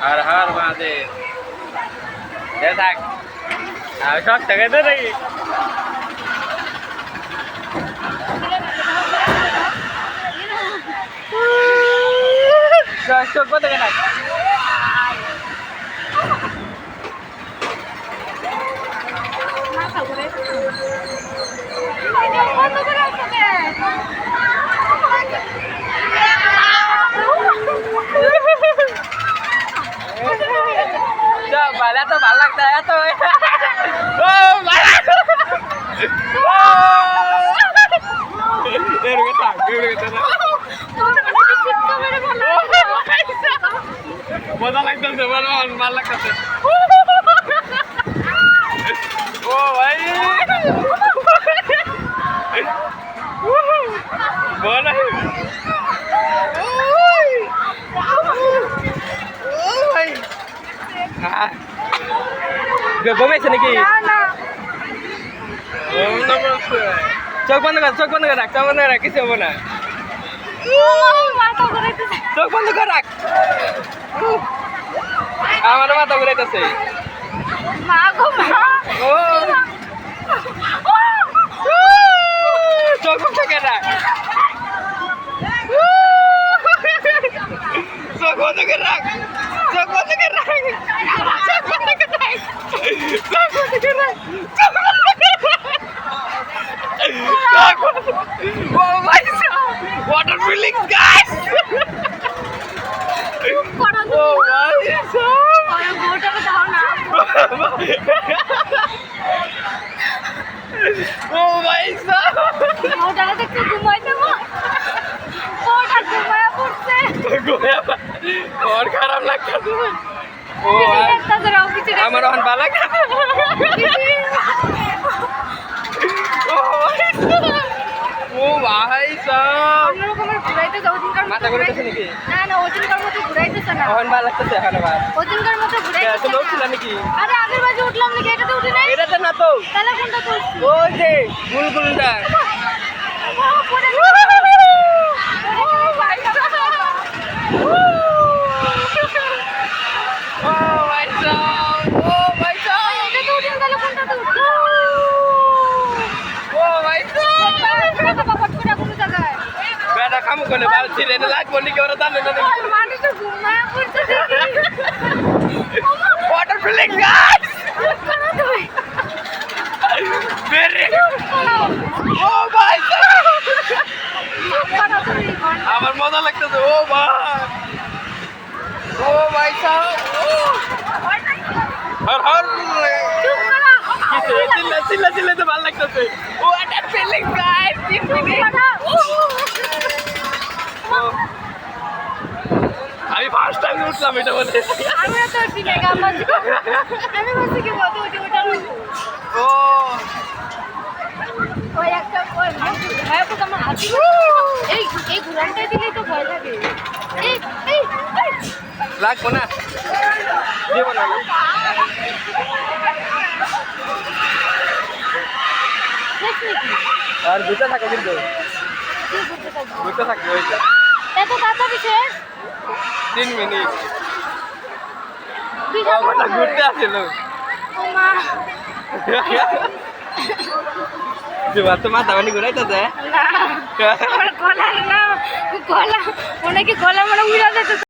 हर हर महादेव जैसा शौक जगह तो नहीं शौक को जगह बाला तो भाला लगता है तो ओ बाला ये रुका मजा लगता है मार लगता है ओ भाई बोला बमे से नाকি চোখ বন্ধ কর চোখ বন্ধ কর রাখ চোখ বন্ধ কর রাখ কিছু হবে না চোখ বন্ধ কর রাখ আমার মাথা ঘুরাইতেছে মা গো মা ও চোখ বন্ধ কর রাখ চোখ বন্ধ কর রাখ চোখ বন্ধ কর রাখ চোখ বন্ধ কর রাখ Oh my God! Water feelings, guys! Oh my God! Oh my God! और खराब लगता है हमारा हन बाला क्या ओ भाई साहब हम लोग हमारे घुराइते जाओ दिनकर माता घुराइते नाকি না না ওদিনকার মতো ঘুরাইতেছ না হন বালা লাগতেছে এখন আবার ওদিনকার মতো ঘুরাইতেছ তুমি উঠছিল নাকি আরে আগের বাজে উঠলাম নাকি এটাতে উঠে নাই এটাতে না তো তাহলে কোনটা তুলছি ওই যে গুলগুলটা kamu kena balik sini lagi pun dikira orang tanah nanti. Mana tu guna pun tu. Water feeling guys. Mana tu? Very. Oh my God. Mana tu? আমার মজা লাগতেছে ও ভাই ও ভাই সাহেব হর হর চুপ করা চিল্লা চিল্লা চিল্লা তো ভালো লাগতেছে ওয়াটার ফিলিং গাইস আমি ফার্স্ট টাইম উঠলাম এটা বলতে আমি তো ঠিক আছে আমি বলছি কি বলতে ওটা ও ওই একটা ওই ভাই তো আমার হাতি এই ঘুরানটা দিলেই তো ভয় লাগে এই লাগবো না দেবো না আর দুটো থাকে কিন্তু দুটো থাকে ওই যে এত তাড়াতাড়ি শেষ 3 মিনিট ওটা ঘুরতে আসছিল ও মা তোমার তো মাথা বানি ঘুরাইতেছে না আমার গলা না গলা অনেকে গলা মানে উড়া যেতেছে